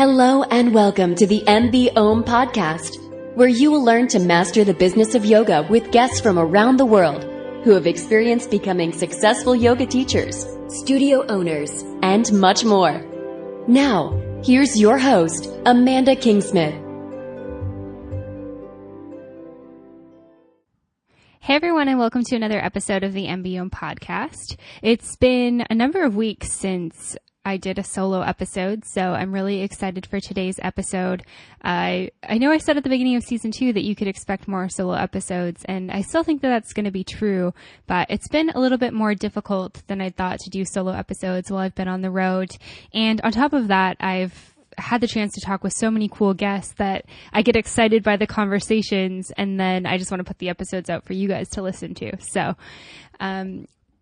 Hello and welcome to the MB Om podcast, where you will learn to master the business of yoga with guests from around the world who have experienced becoming successful yoga teachers, studio owners, and much more. Now, here's your host, Amanda Kingsmith. Hey everyone, and welcome to another episode of the MB Om podcast. It's been a number of weeks since I did a solo episode, so I'm really excited for today's episode. I know I said at the beginning of season 2 that you could expect more solo episodes, and I still think that that's going to be true, but it's been a little bit more difficult than I thought to do solo episodes while I've been on the road. And on top of that, I've had the chance to talk with so many cool guests that I get excited by the conversations, and then I just want to put the episodes out for you guys to listen to. So,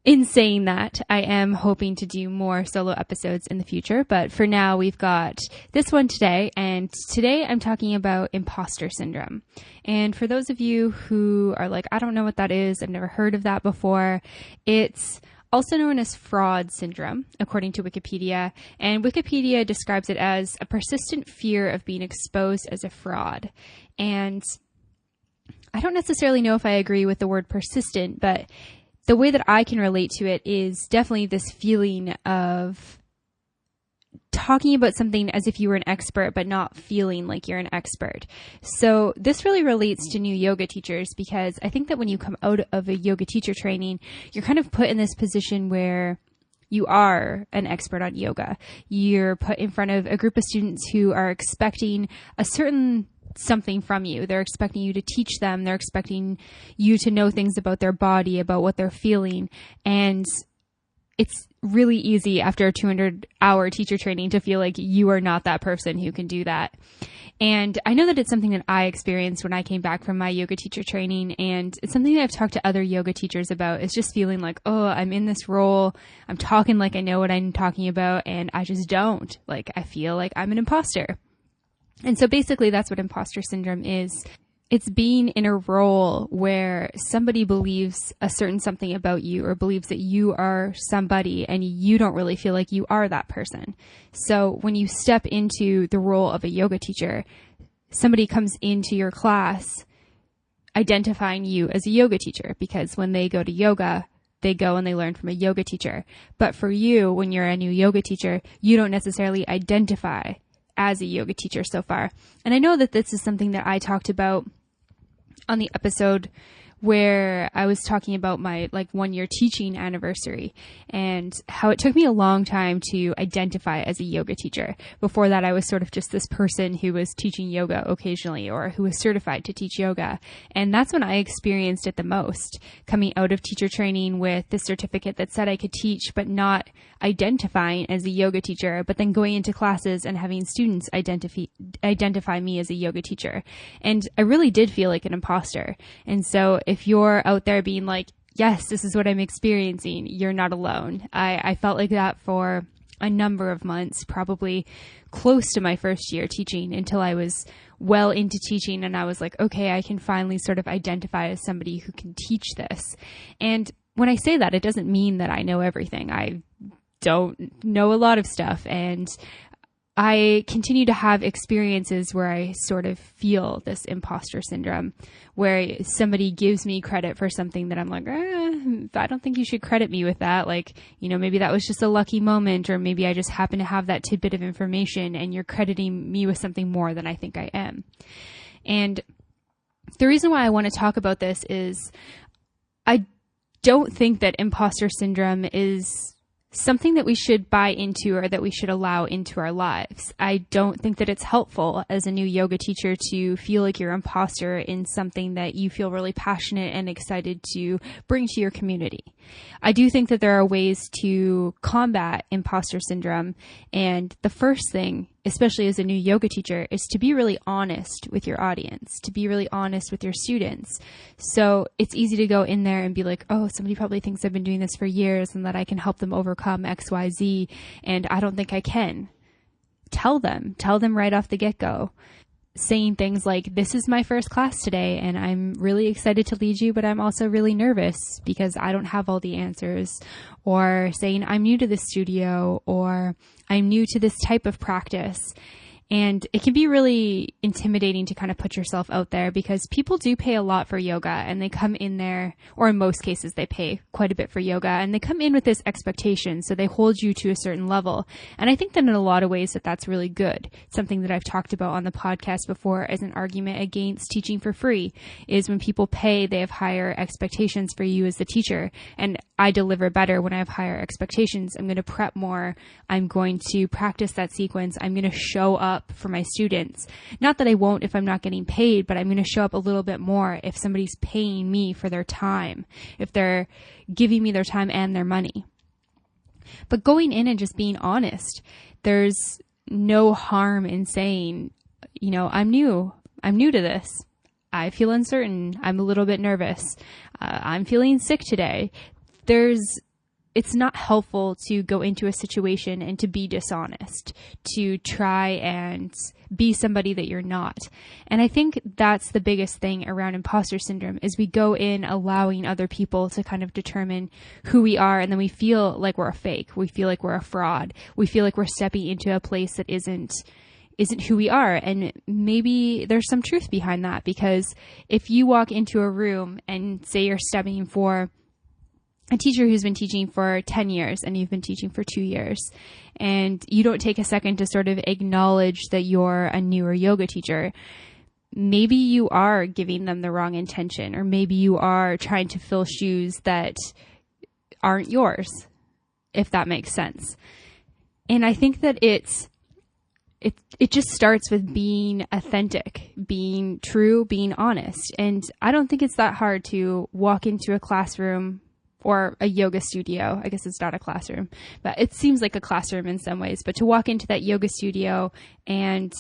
in saying that, I am hoping to do more solo episodes in the future, but for now we've got this one today, and today I'm talking about imposter syndrome. And for those of you who are like, I don't know what that is, I've never heard of that before, it's also known as fraud syndrome, according to Wikipedia, and Wikipedia describes it as a persistent fear of being exposed as a fraud. And I don't necessarily know if I agree with the word persistent, but the way that I can relate to it is definitely this feeling of talking about something as if you were an expert, but not feeling like you're an expert. So this really relates to new yoga teachers, because I think that when you come out of a yoga teacher training, you're kind of put in this position where you are an expert on yoga. You're put in front of a group of students who are expecting a certain something from you. They're expecting you to teach them. They're expecting you to know things about their body, about what they're feeling. And it's really easy after a 200-hour teacher training to feel like you are not that person who can do that. And I know that it's something that I experienced when I came back from my yoga teacher training, and it's something that I've talked to other yoga teachers about. It's just feeling like, oh, I'm in this role. I'm talking like I know what I'm talking about, and I just don't. Like, I feel like I'm an imposter. And so basically that's what imposter syndrome is. It's being in a role where somebody believes a certain something about you, or believes that you are somebody and you don't really feel like you are that person. So when you step into the role of a yoga teacher, somebody comes into your class identifying you as a yoga teacher, because when they go to yoga, they go and they learn from a yoga teacher. But for you, when you're a new yoga teacher, you don't necessarily identify as a yoga teacher so far. And I know that this is something that I talked about on the episode where I was talking about my 1 year teaching anniversary, and how it took me a long time to identify as a yoga teacher. Before that, I was sort of just this person who was teaching yoga occasionally, or who was certified to teach yoga. And that's when I experienced it the most, coming out of teacher training with the certificate that said I could teach, but not identifying as a yoga teacher, but then going into classes and having students identify me as a yoga teacher. And I really did feel like an imposter. And so if you're out there being like, yes, this is what I'm experiencing, you're not alone. I felt like that for a number of months, probably close to my first year teaching, until I was well into teaching and I was like, okay, I can finally sort of identify as somebody who can teach this. And when I say that, it doesn't mean that I know everything. I don't know a lot of stuff, and I continue to have experiences where I sort of feel this imposter syndrome, where somebody gives me credit for something that I'm like, I don't think you should credit me with that. Like, maybe that was just a lucky moment, or maybe I just happen to have that tidbit of information and you're crediting me with something more than I think I am. And the reason why I want to talk about this is I don't think that imposter syndrome is something that we should buy into, or that we should allow into our lives. I don't think that it's helpful as a new yoga teacher to feel like you're an imposter in something that you feel really passionate and excited to bring to your community. I do think that there are ways to combat imposter syndrome. And the first thing, especially as a new yoga teacher, is to be really honest with your audience, to be really honest with your students. So it's easy to go in there and be like, oh, somebody probably thinks I've been doing this for years and that I can help them overcome X, Y, Z. And I don't think I can. Tell them right off the get-go. saying things like, this is my first class today and I'm really excited to lead you, but I'm also really nervous because I don't have all the answers. Or saying, I'm new to this studio, or I'm new to this type of practice. And it can be really intimidating to kind of put yourself out there because people do pay a lot for yoga, and they come in there, or in most cases they pay quite a bit for yoga, and they come in with this expectation. So they hold you to a certain level. And I think that in a lot of ways that's really good. Something that I've talked about on the podcast before as an argument against teaching for free is when people pay, they have higher expectations for you as the teacher. And I deliver better when I have higher expectations. I'm going to prep more. I'm going to practice that sequence. I'm going to show up for my students. Not that I won't if I'm not getting paid, but I'm going to show up a little bit more if somebody's paying me for their time, if they're giving me their time and their money. But going in and just being honest, there's no harm in saying, I'm new to this. I feel uncertain. I'm a little bit nervous. I'm feeling sick today. It's not helpful to go into a situation and to be dishonest, to try and be somebody that you're not. And I think that's the biggest thing around imposter syndrome is we go in allowing other people to kind of determine who we are, and then we feel like we're a fake. We feel like we're a fraud. We feel like we're stepping into a place that isn't who we are. And maybe there's some truth behind that, because if you walk into a room and say you're studying for a teacher who's been teaching for 10 years and you've been teaching for 2 years, and you don't take a second to sort of acknowledge that you're a newer yoga teacher, maybe you are giving them the wrong intention, or maybe you are trying to fill shoes that aren't yours, if that makes sense. And I think that it just starts with being authentic, being true, being honest. And I don't think it's that hard to walk into a classroom or a yoga studio. I guess it's not a classroom, but it seems like a classroom in some ways. But to walk into that yoga studio and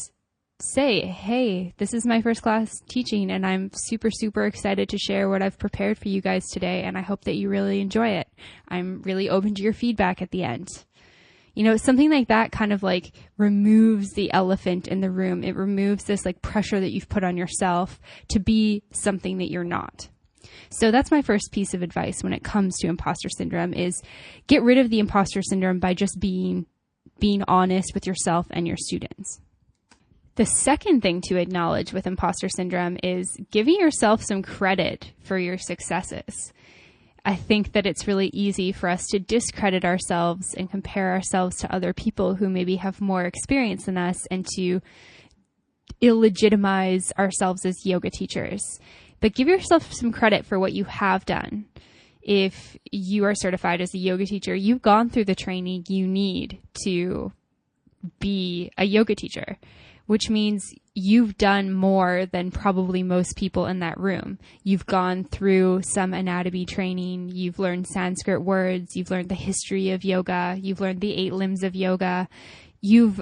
say, hey, this is my first class teaching, and I'm super, super excited to share what I've prepared for you guys today, and I hope that you really enjoy it. I'm really open to your feedback at the end. Something like that kind of like removes the elephant in the room. It removes this like pressure that you've put on yourself to be something that you're not. So that's my first piece of advice when it comes to imposter syndrome is get rid of the imposter syndrome by just being honest with yourself and your students. The second thing to acknowledge with imposter syndrome is giving yourself some credit for your successes. I think that it's really easy for us to discredit ourselves and compare ourselves to other people who maybe have more experience than us, and to illegitimize ourselves as yoga teachers. But give yourself some credit for what you have done. If you are certified as a yoga teacher, you've gone through the training you need to be a yoga teacher, which means you've done more than probably most people in that room. You've gone through some anatomy training. You've learned Sanskrit words. You've learned the history of yoga. You've learned the 8 limbs of yoga. You've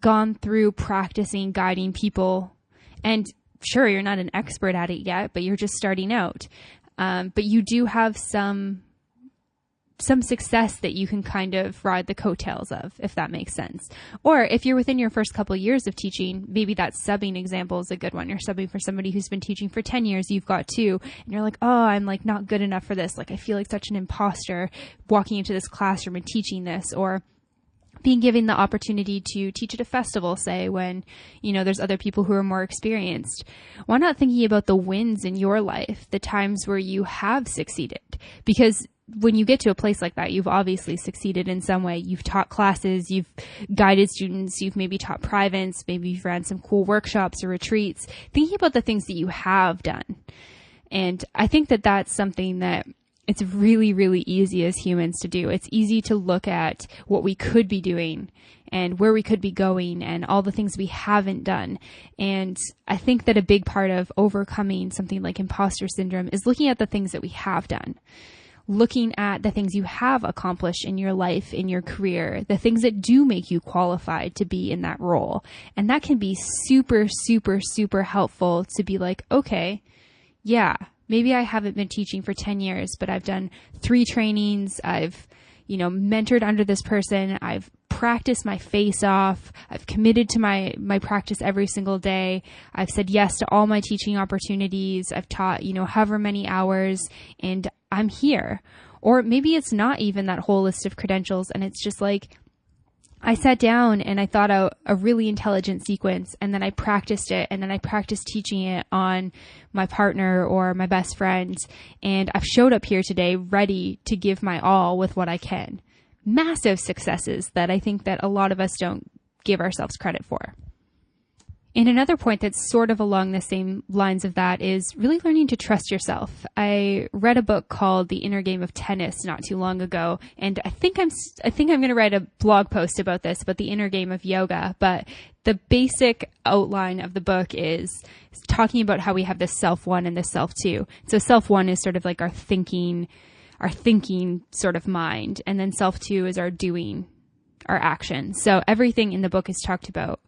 gone through practicing guiding people. And sure, you're not an expert at it yet, but you're just starting out. But you do have some success that you can kind of ride the coattails of, if that makes sense. Or if you're within your first couple of years of teaching, maybe that subbing example is a good one. You're subbing for somebody who's been teaching for 10 years, you've got 2, and you're like, oh, I'm like not good enough for this. Like I feel like such an imposter walking into this classroom and teaching this. Or being given the opportunity to teach at a festival, say, when, there's other people who are more experienced. Why not thinking about the wins in your life, the times where you have succeeded? Because when you get to a place like that, you've obviously succeeded in some way. You've taught classes, you've guided students, you've maybe taught privates, maybe you've ran some cool workshops or retreats. Thinking about the things that you have done. And I think that that's something that it's really, really easy as humans to do. It's easy to look at what we could be doing and where we could be going and all the things we haven't done. And I think that a big part of overcoming something like imposter syndrome is looking at the things that we have done. Looking at the things you have accomplished in your life, in your career, the things that do make you qualified to be in that role. And that can be super, super, super helpful to be like, okay, yeah, maybe I haven't been teaching for 10 years, but I've done 3 trainings. I've, mentored under this person. I've practiced my face off. I've committed to my practice every single day. I've said yes to all my teaching opportunities. I've taught, however many hours, and I'm here. Or maybe it's not even that whole list of credentials, and it's just like, I sat down and I thought out a really intelligent sequence, and then I practiced it, and then I practiced teaching it on my partner or my best friend. And I've showed up here today ready to give my all with what I can. Massive successes that I think that a lot of us don't give ourselves credit for. And another point that's sort of along the same lines of that is really learning to trust yourself. I read a book called The Inner Game of Tennis not too long ago, and I think I'm going to write a blog post about this, about the inner game of yoga. But the basic outline of the book is talking about how we have this self one and this self two. So self one is sort of like our thinking sort of mind, and then self two is our doing, our action. So everything in the book is talked about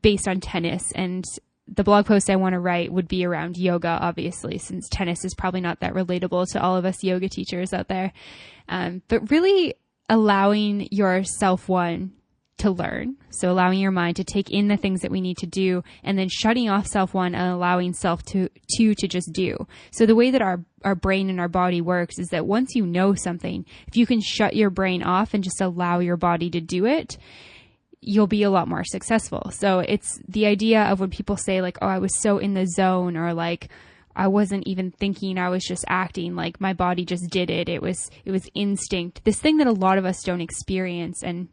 based on tennis, and the blog post I want to write would be around yoga, obviously, since tennis is probably not that relatable to all of us yoga teachers out there. But really allowing your self one to learn. So allowing your mind to take in the things that we need to do, and then shutting off self one and allowing self two to just do. So the way that our brain and our body works is that once you know something, if you can shut your brain off and just allow your body to do it, you'll be a lot more successful. So it's the idea of when people say like, oh, I was so in the zone, or like, I wasn't even thinking, I was just acting, like my body just did it. It was instinct. This thing that a lot of us don't experience. And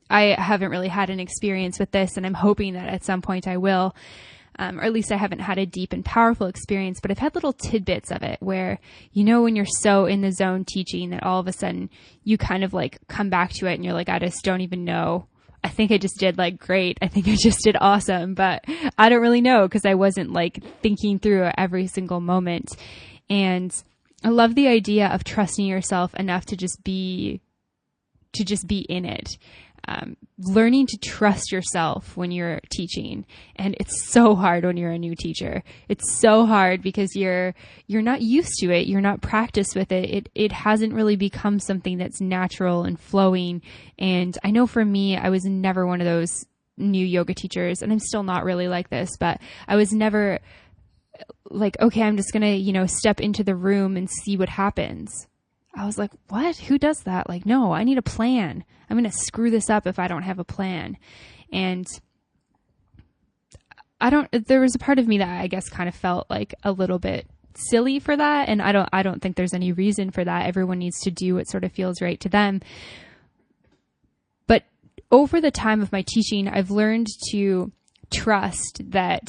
I haven't really had an experience with this, and I'm hoping that at some point I will. Or at least I haven't had a deep and powerful experience, but I've had little tidbits of it where, when you're so in the zone teaching that all of a sudden you kind of like come back to it and you're like, I just don't even know. I think I just did like great. I think I just did awesome, but I don't really know because I wasn't like thinking through every single moment. And I love the idea of trusting yourself enough to just be in it. Learning to trust yourself when you're teaching. And it's so hard when you're a new teacher. It's so hard because you're not used to it. You're not practiced with it. It hasn't really become something that's natural and flowing. And I know for me, I was never one of those new yoga teachers, and I'm still not really like this, but I was never like, okay, I'm just going to, step into the room and see what happens. I was like, what? Who does that? Like, no, I need a plan. I'm going to screw this up if I don't have a plan. And there was a part of me that I guess kind of felt like a little bit silly for that. And I don't think there's any reason for that. Everyone needs to do what sort of feels right to them. But over the time of my teaching, I've learned to trust that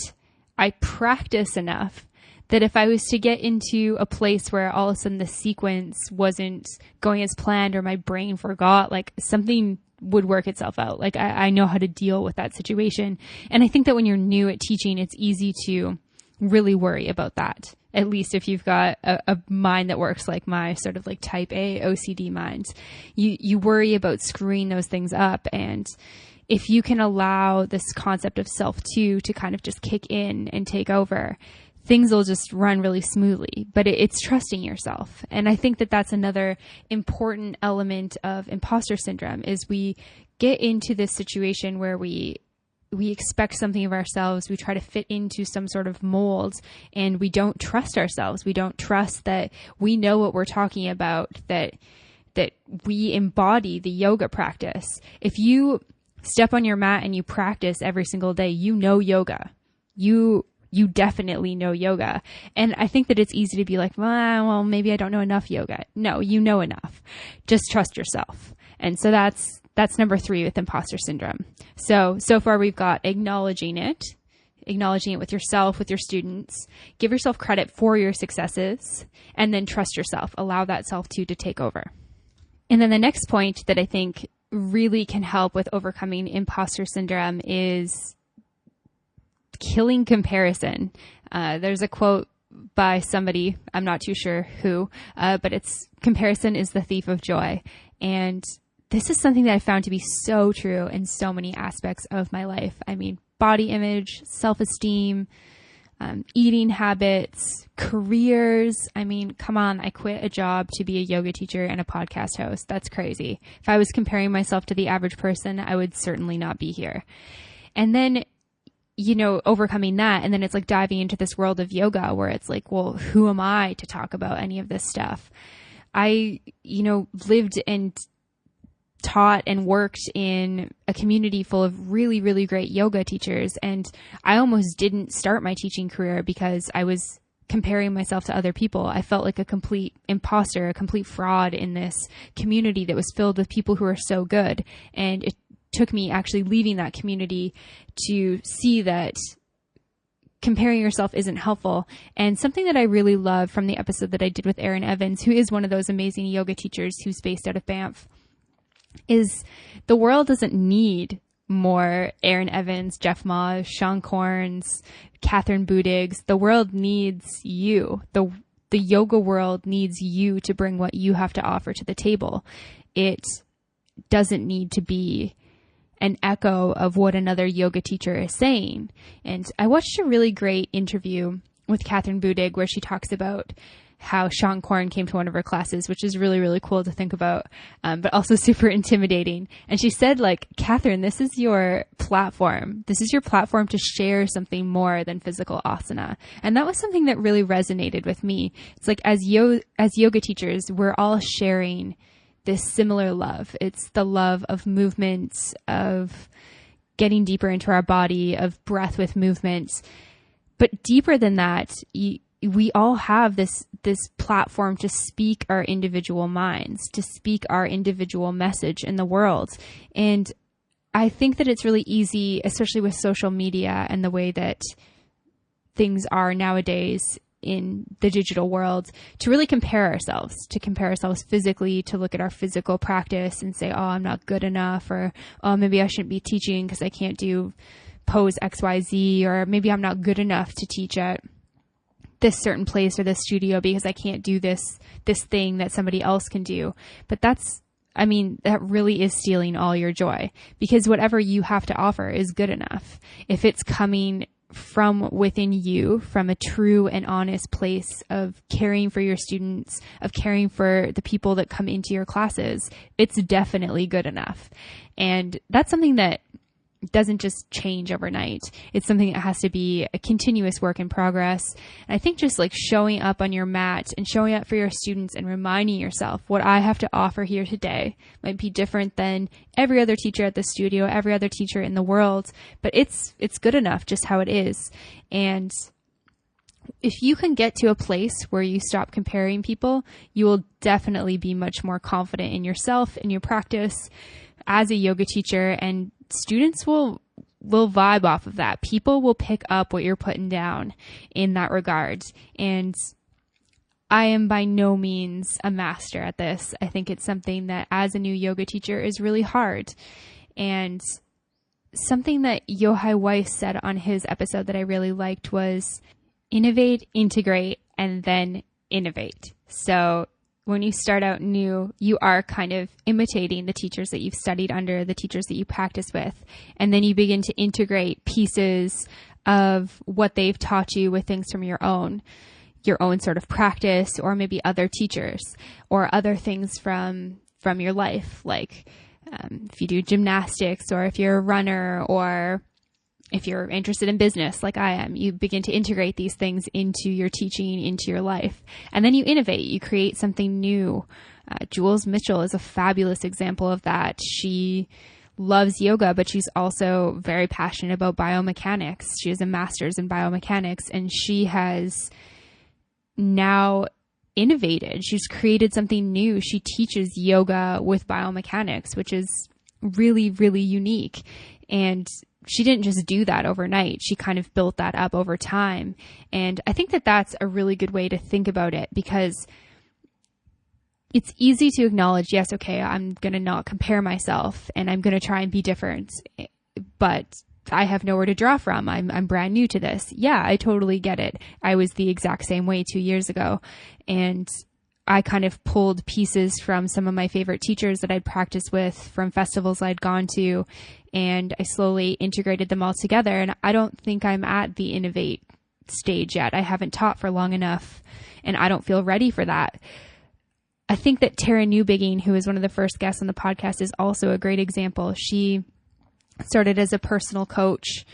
I practice enough that if I was to get into a place where all of a sudden the sequence wasn't going as planned or my brain forgot, like something would work itself out. Like I know how to deal with that situation. And I think that when you're new at teaching, it's easy to really worry about that. At least if you've got a mind that works like my sort of like type A OCD mind, you worry about screwing those things up. And if you can allow this concept of self two to kind of just kick in and take over, things will just run really smoothly, but it's trusting yourself. And I think that that's another important element of imposter syndrome is we get into this situation where we expect something of ourselves. We try to fit into some sort of mold, and we don't trust ourselves. We don't trust that we know what we're talking about, that we embody the yoga practice. If you step on your mat and you practice every single day, you know yoga. You definitely know yoga. And I think that it's easy to be like, well, maybe I don't know enough yoga. No, you know enough. Just trust yourself. And so that's number 3 with imposter syndrome. So far we've got acknowledging it with yourself, with your students, give yourself credit for your successes, and then trust yourself. Allow that self to take over. And then the next point that I think really can help with overcoming imposter syndrome is killing comparison. There's a quote by somebody, I'm not too sure who, but it's comparison is the thief of joy. And this is something that I found to be so true in so many aspects of my life. I mean, body image, self-esteem, eating habits, careers. I mean, come on, I quit a job to be a yoga teacher and a podcast host. That's crazy. If I was comparing myself to the average person, I would certainly not be here. And then overcoming that. And then it's like diving into this world of yoga where it's like, well, who am I to talk about any of this stuff? I, lived and taught and worked in a community full of really, really great yoga teachers. And I almost didn't start my teaching career because I was comparing myself to other people. I felt like a complete imposter, a complete fraud in this community that was filled with people who are so good. And it took me actually leaving that community to see that comparing yourself isn't helpful. And something that I really love from the episode that I did with Erin Evans, who is one of those amazing yoga teachers who's based out of Banff, is the world doesn't need more Erin Evans, Jeff Ma's, Sean Corns, Catherine Budigs. The world needs you. The yoga world needs you to bring what you have to offer to the table. It doesn't need to be an echo of what another yoga teacher is saying. And I watched a really great interview with Catherine Budig where she talks about how Sean Corn came to one of her classes, which is really, really cool to think about, but also super intimidating. And she said, like, Catherine, this is your platform. This is your platform to share something more than physical asana. And that was something that really resonated with me. It's like, as yoga teachers, we're all sharing this similar love. It's the love of movement, of getting deeper into our body, of breath with movement. But deeper than that, we all have this platform to speak our individual minds, to speak our individual message in the world. And I think that it's really easy, especially with social media and the way that things are nowadays in the digital world, to really compare ourselves physically, to look at our physical practice and say, oh, I'm not good enough, or, oh, maybe I shouldn't be teaching because I can't do pose XYZ, or maybe I'm not good enough to teach at this certain place or this studio because I can't do this thing that somebody else can do. But that really is stealing all your joy, because whatever you have to offer is good enough. If it's coming from within you, from a true and honest place of caring for your students, of caring for the people that come into your classes, it's definitely good enough. And that's something that doesn't just change overnight. It's something that has to be a continuous work in progress. And I think just like showing up on your mat and showing up for your students and reminding yourself what I have to offer here today might be different than every other teacher at the studio, every other teacher in the world, but it's good enough just how it is. And if you can get to a place where you stop comparing people, you will definitely be much more confident in yourself, in your practice as a yoga teacher, and students will vibe off of that. People will pick up what you're putting down in that regard. And I am by no means a master at this. I think it's something that as a new yoga teacher is really hard. And something that Yohai Weiss said on his episode that I really liked was innovate, integrate, and then innovate. So when you start out new, you are kind of imitating the teachers that you've studied under, the teachers that you practice with. And then you begin to integrate pieces of what they've taught you with things from your own sort of practice, or maybe other teachers or other things from your life. Like if you do gymnastics, or if you're a runner, or if you're interested in business like I am, you begin to integrate these things into your teaching, into your life. And then you innovate, you create something new. Jules Mitchell is a fabulous example of that. She loves yoga, but she's also very passionate about biomechanics. She has a master's in biomechanics, and she has now innovated. She's created something new. She teaches yoga with biomechanics, which is really, really unique. And she didn't just do that overnight. She kind of built that up over time. And I think that that's a really good way to think about it, because it's easy to acknowledge, yes, okay, I'm going to not compare myself and I'm going to try and be different, but I have nowhere to draw from. I'm brand new to this. Yeah, I totally get it. I was the exact same way 2 years ago. And I kind of pulled pieces from some of my favorite teachers that I'd practiced with, from festivals I'd gone to, and I slowly integrated them all together. And I don't think I'm at the innovate stage yet. I haven't taught for long enough, and I don't feel ready for that. I think that Tara Newbigging, who is one of the first guests on the podcast, is also a great example. She started as a personal coach,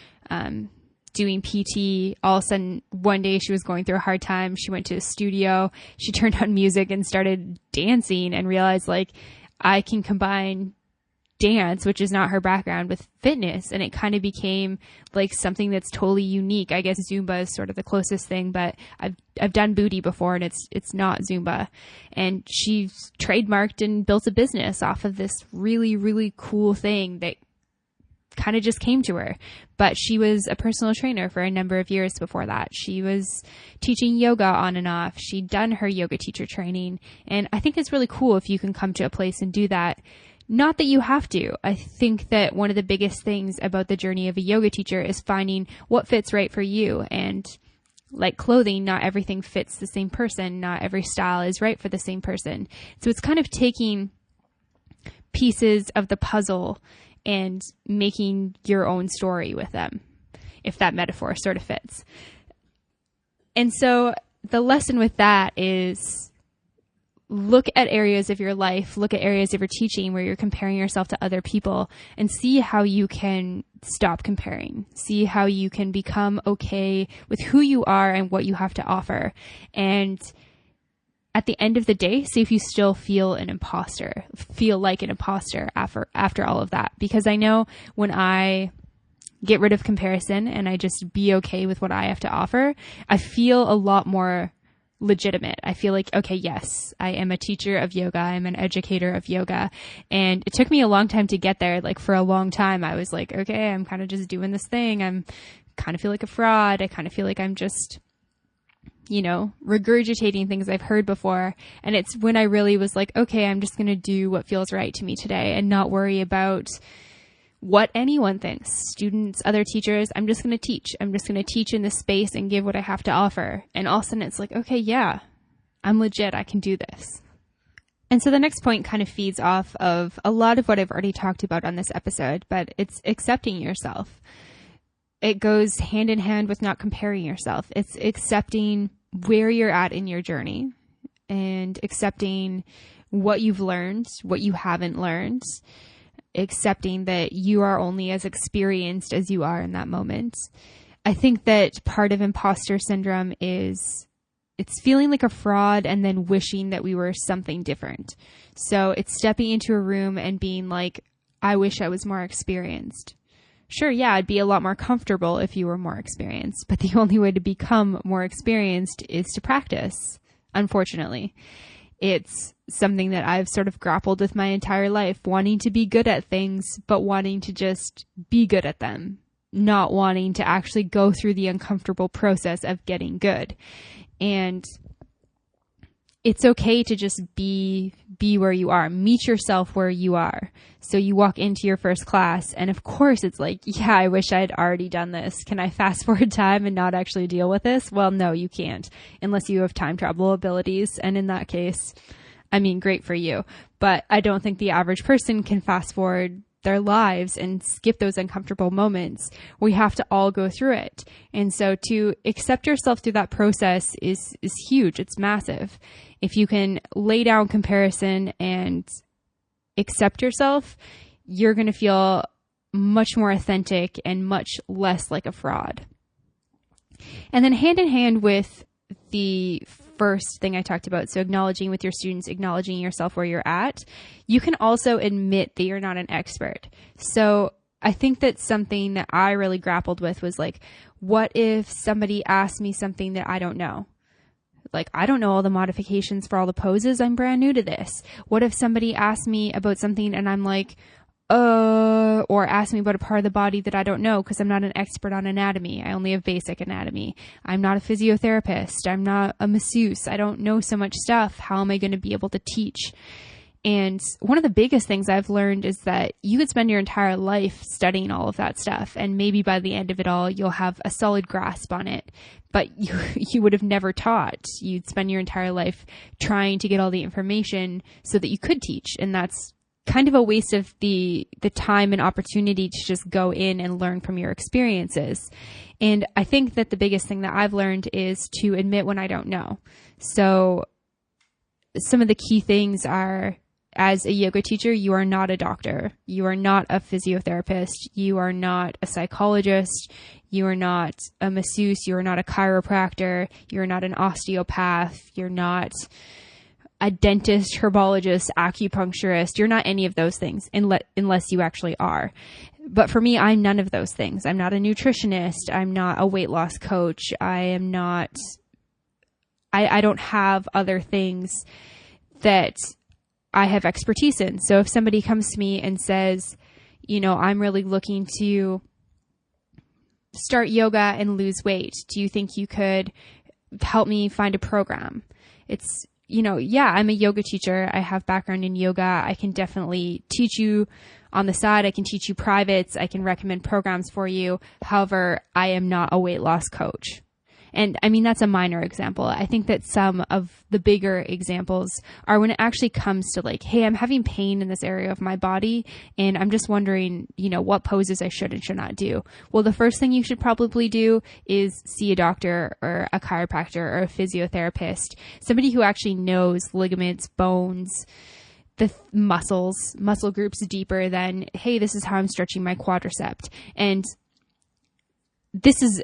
doing PT. All of a sudden, one day she was going through a hard time. She went to a studio, she turned on music and started dancing, and realized, like, I can combine dance, which is not her background, with fitness. And it kind of became like something that's totally unique. I guess Zumba is sort of the closest thing, but I've done booty before and it's not Zumba. And she's trademarked and built a business off of this really, really cool thing that kind of just came to her. But she was a personal trainer for a number of years before that. She was teaching yoga on and off. She'd done her yoga teacher training. And I think it's really cool if you can come to a place and do that. Not that you have to. I think that one of the biggest things about the journey of a yoga teacher is finding what fits right for you. And like clothing, not everything fits the same person. Not every style is right for the same person. So it's kind of taking pieces of the puzzle and making your own story with them, if that metaphor sort of fits. And so the lesson with that is look at areas of your life, look at areas of your teaching where you're comparing yourself to other people, and see how you can stop comparing. See how you can become okay with who you are and what you have to offer. And at the end of the day, see if you still feel like an imposter after all of that. Because I know when I get rid of comparison and I just be okay with what I have to offer, I feel a lot more legitimate. I feel like, okay, yes, I am a teacher of yoga. I'm an educator of yoga. And it took me a long time to get there. Like for a long time, I was like, okay, I'm kind of just doing this thing. I'm kind of feel like a fraud. I kind of feel like I'm just, regurgitating things I've heard before. And it's when I really was like, okay, I'm just going to do what feels right to me today and not worry about what anyone thinks. Students, other teachers, I'm just going to teach. I'm just going to teach in this space and give what I have to offer. And all of a sudden it's like, okay, yeah, I'm legit. I can do this. And so the next point kind of feeds off of a lot of what I've already talked about on this episode, but it's accepting yourself. It goes hand in hand with not comparing yourself. It's accepting where you're at in your journey and accepting what you've learned, what you haven't learned, accepting that you are only as experienced as you are in that moment. I think that part of imposter syndrome is it's feeling like a fraud and then wishing that we were something different. So it's stepping into a room and being like, I wish I was more experienced. Sure, yeah, I'd be a lot more comfortable if you were more experienced, but the only way to become more experienced is to practice, unfortunately. It's something that I've sort of grappled with my entire life, wanting to be good at things, but wanting to just be good at them, not wanting to actually go through the uncomfortable process of getting good. And it's okay to just be where you are. Meet yourself where you are. So you walk into your first class and of course it's like, yeah, I wish I had already done this. Can I fast forward time and not actually deal with this? Well, no, you can't unless you have time travel abilities. And in that case, I mean, great for you. But I don't think the average person can fast forward their lives and skip those uncomfortable moments. We have to all go through it. And so to accept yourself through that process is huge. It's massive. If you can lay down comparison and accept yourself, you're going to feel much more authentic and much less like a fraud. And then hand in hand with the first thing I talked about, so acknowledging with your students, acknowledging yourself where you're at, you can also admit that you're not an expert. So I think that something that I really grappled with was like, what if somebody asked me something that I don't know? Like, I don't know all the modifications for all the poses. I'm brand new to this. What if somebody asked me about something and I'm like, or ask me about a part of the body that I don't know because I'm not an expert on anatomy. I only have basic anatomy. I'm not a physiotherapist. I'm not a masseuse. I don't know so much stuff. How am I going to be able to teach? And one of the biggest things I've learned is that you could spend your entire life studying all of that stuff. And maybe by the end of it all, you'll have a solid grasp on it. But you would have never taught. You'd spend your entire life trying to get all the information so that you could teach. And that's kind of a waste of the time and opportunity to just go in and learn from your experiences. And I think that the biggest thing that I've learned is to admit when I don't know. So some of the key things are, as a yoga teacher, you are not a doctor. You are not a physiotherapist. You are not a psychologist. You are not a masseuse. You are not a chiropractor. You're not an osteopath. You're not a dentist, herbologist, acupuncturist. You're not any of those things unless you actually are. But for me, I'm none of those things. I'm not a nutritionist. I'm not a weight loss coach. I don't have other things that I have expertise in. So if somebody comes to me and says, I'm really looking to start yoga and lose weight, do you think you could help me find a program? It's, I'm a yoga teacher. I have background in yoga. I can definitely teach you on the side. I can teach you privates. I can recommend programs for you. However, I am not a weight loss coach. And I mean, that's a minor example. I think that some of the bigger examples are when it actually comes to like, hey, I'm having pain in this area of my body, and I'm just wondering, what poses I should and should not do. Well, the first thing you should probably do is see a doctor or a chiropractor or a physiotherapist, somebody who actually knows ligaments, bones, the muscle groups deeper than, hey, this is how I'm stretching my quadricep. And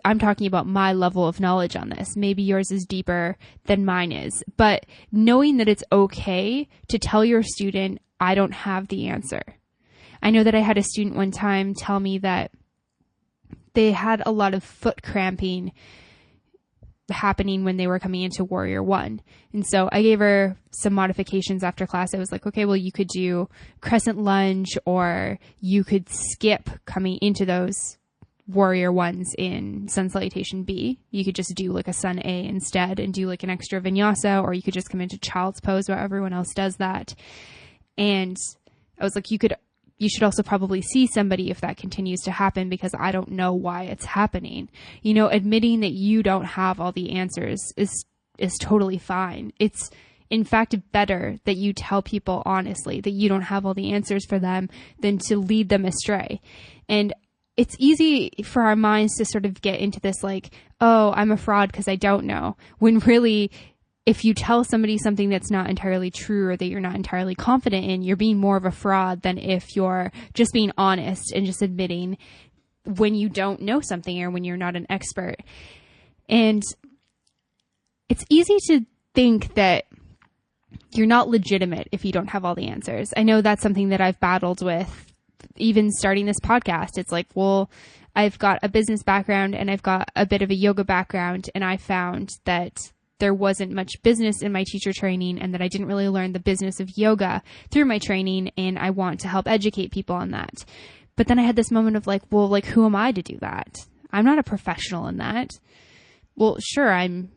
I'm talking about my level of knowledge on this. Maybe yours is deeper than mine is, but knowing that it's okay to tell your student, I don't have the answer. I know that I had a student one time tell me that they had a lot of foot cramping happening when they were coming into Warrior One. And so I gave her some modifications after class. I was like, okay, well, you could do crescent lunge, or you could skip coming into those Warrior Ones in Sun Salutation B. You could just do like a Sun A instead and do like an extra vinyasa, or you could just come into Child's Pose where everyone else does that. And I was like, you should also probably see somebody if that continues to happen, because I don't know why it's happening. Admitting that you don't have all the answers is totally fine. It's in fact better that you tell people honestly that you don't have all the answers for them than to lead them astray. And it's easy for our minds to sort of get into this like, oh, I'm a fraud because I don't know. When really, if you tell somebody something that's not entirely true or that you're not entirely confident in, you're being more of a fraud than if you're just being honest and just admitting when you don't know something or when you're not an expert. And it's easy to think that you're not legitimate if you don't have all the answers. I know that's something that I've battled with even starting this podcast. It's like, well, I've got a business background and I've got a bit of a yoga background, and I found that there wasn't much business in my teacher training and that I didn't really learn the business of yoga through my training, and I want to help educate people on that. But then I had this moment of like, well, like, who am I to do that? I'm not a professional in that. Well, sure, I'm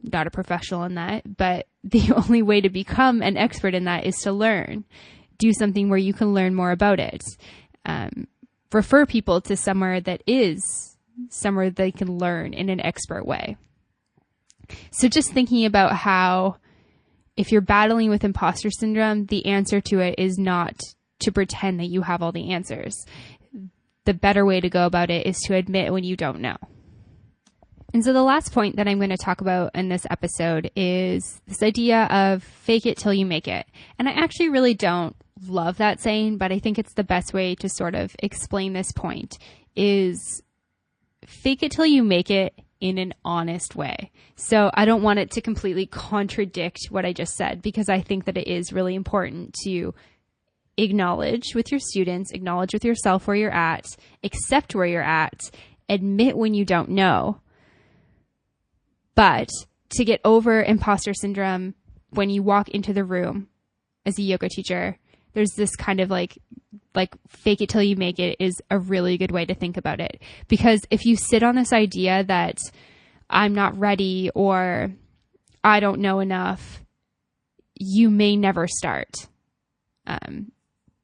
not a professional in that, but the only way to become an expert in that is to learn. Do something where you can learn more about it. Refer people to somewhere they can learn in an expert way. So just thinking about how if you're battling with imposter syndrome, the answer to it is not to pretend that you have all the answers. The better way to go about it is to admit when you don't know. And so the last point that I'm going to talk about in this episode is this idea of fake it till you make it. And I actually really don't love that saying, but I think it's the best way to sort of explain this point is fake it till you make it in an honest way. So I don't want it to completely contradict what I just said, because I think that it is really important to acknowledge with your students, acknowledge with yourself where you're at, accept where you're at, admit when you don't know. But to get over imposter syndrome, when you walk into the room as a yoga teacher, there's this kind of like fake it till you make it is a really good way to think about it. Because if you sit on this idea that I'm not ready or I don't know enough, you may never start.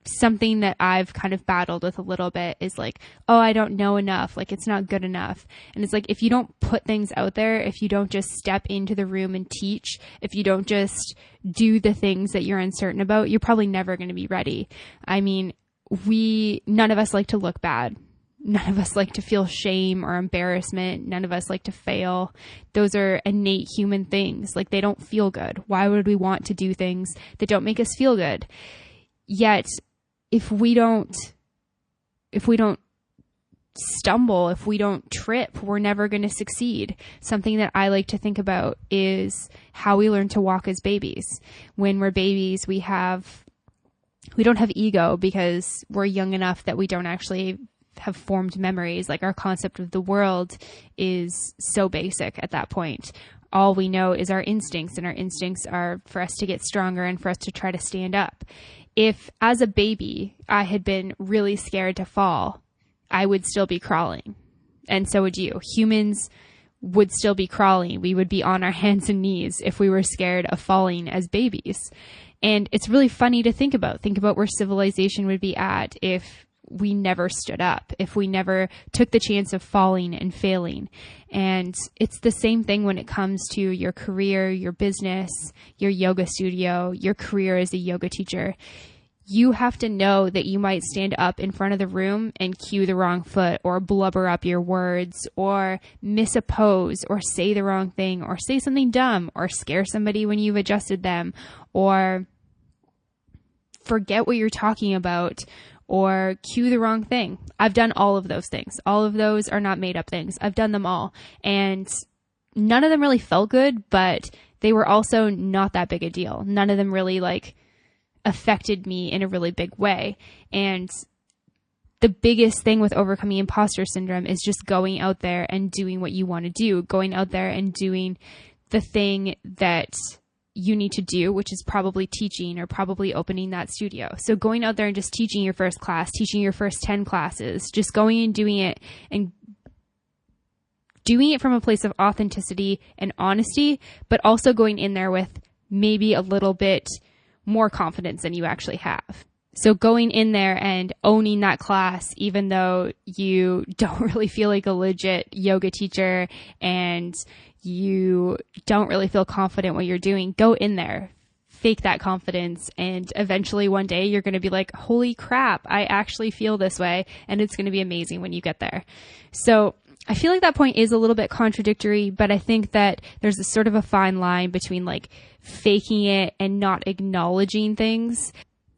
Something that I've kind of battled with a little bit is like, oh, I don't know enough. Like, it's not good enough. And it's like, if you don't put things out there, if you don't just step into the room and teach, if you don't just do the things that you're uncertain about, you're probably never going to be ready. I mean, none of us like to look bad. None of us like to feel shame or embarrassment. None of us like to fail. Those are innate human things. Like, they don't feel good. Why would we want to do things that don't make us feel good? Yet, if we don't stumble, if we don't trip, we're never going to succeed. Something that I like to think about is how we learn to walk as babies. When we're babies, we don't have ego because we're young enough that we don't actually have formed memories. Like, our concept of the world is so basic at that point. All we know is our instincts, and our instincts are for us to get stronger and for us to try to stand up. If as a baby I had been really scared to fall, I would still be crawling. And so would you. Humans would still be crawling. We would be on our hands and knees if we were scared of falling as babies. And it's really funny to think about. Think about where civilization would be at if we never stood up, if we never took the chance of falling and failing. And it's the same thing when it comes to your career, your business, your yoga studio, your career as a yoga teacher. You have to know that you might stand up in front of the room and cue the wrong foot, or blubber up your words, or miss a pose, or say the wrong thing, or say something dumb, or scare somebody when you've adjusted them, or forget what you're talking about, or cue the wrong thing. I've done all of those things. All of those are not made up things. I've done them all. And none of them really felt good, but they were also not that big a deal. None of them really affected me in a really big way. And the biggest thing with overcoming imposter syndrome is just going out there and doing what you want to do, going out there and doing the thing that you need to do, which is probably teaching or probably opening that studio. So going out there and just teaching your first class, teaching your first 10 classes, just going and doing it, and doing it from a place of authenticity and honesty, but also going in there with maybe a little bit more confidence than you actually have. So going in there and owning that class, even though you don't really feel like a legit yoga teacher and you don't really feel confident what you're doing, go in there, fake that confidence, and eventually one day you're going to be like, holy crap, I actually feel this way, and it's going to be amazing when you get there. So I feel like that point is a little bit contradictory, but I think that there's a sort of a fine line between faking it and not acknowledging things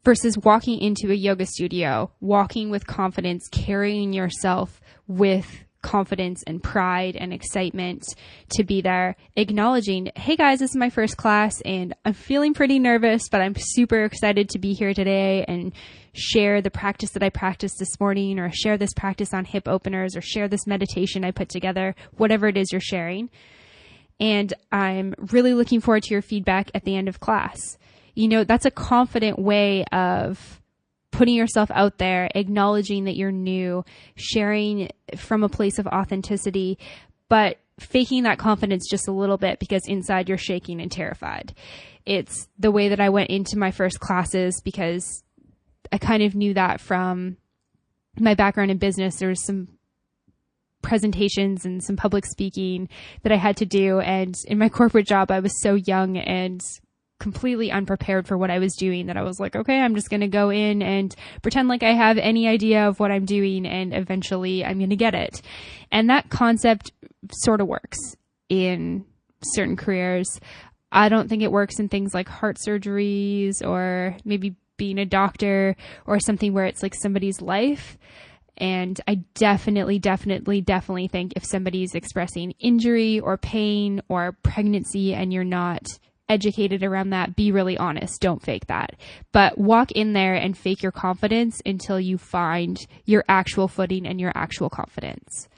versus walking into a yoga studio, walking with confidence, carrying yourself with confidence and pride and excitement to be there, acknowledging, hey guys, this is my first class and I'm feeling pretty nervous, but I'm super excited to be here today and share the practice that I practiced this morning, or share this practice on hip openers, or share this meditation I put together, whatever it is you're sharing. And I'm really looking forward to your feedback at the end of class. That's a confident way of putting yourself out there, acknowledging that you're new, sharing from a place of authenticity, but faking that confidence just a little bit because inside you're shaking and terrified. It's the way that I went into my first classes because I kind of knew that from my background in business. There was some presentations and some public speaking that I had to do. And in my corporate job, I was so young and completely unprepared for what I was doing that I was like, okay, I'm just going to go in and pretend like I have any idea of what I'm doing, and eventually I'm going to get it. And that concept sort of works in certain careers. I don't think it works in things like heart surgeries or maybe being a doctor or something where it's like somebody's life. And I definitely think if somebody's expressing injury or pain or pregnancy and you're not educated around that, be really honest. Don't fake that. But walk in there and fake your confidence until you find your actual footing and your actual confidence.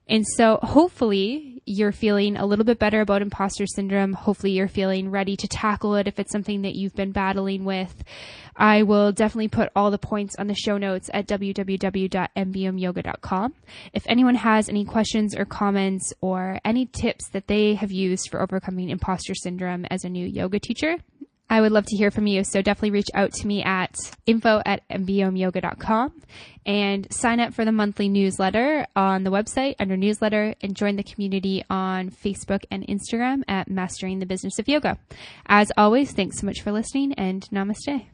And so hopefully you're feeling a little bit better about imposter syndrome. Hopefully you're feeling ready to tackle it if it's something that you've been battling with. I will definitely put all the points on the show notes at www.mbomyoga.com. If anyone has any questions or comments or any tips that they have used for overcoming imposter syndrome as a new yoga teacher, I would love to hear from you. So definitely reach out to me at info@mbomyoga.com and sign up for the monthly newsletter on the website under newsletter, and join the community on Facebook and Instagram at Mastering the Business of Yoga. As always, thanks so much for listening, and namaste.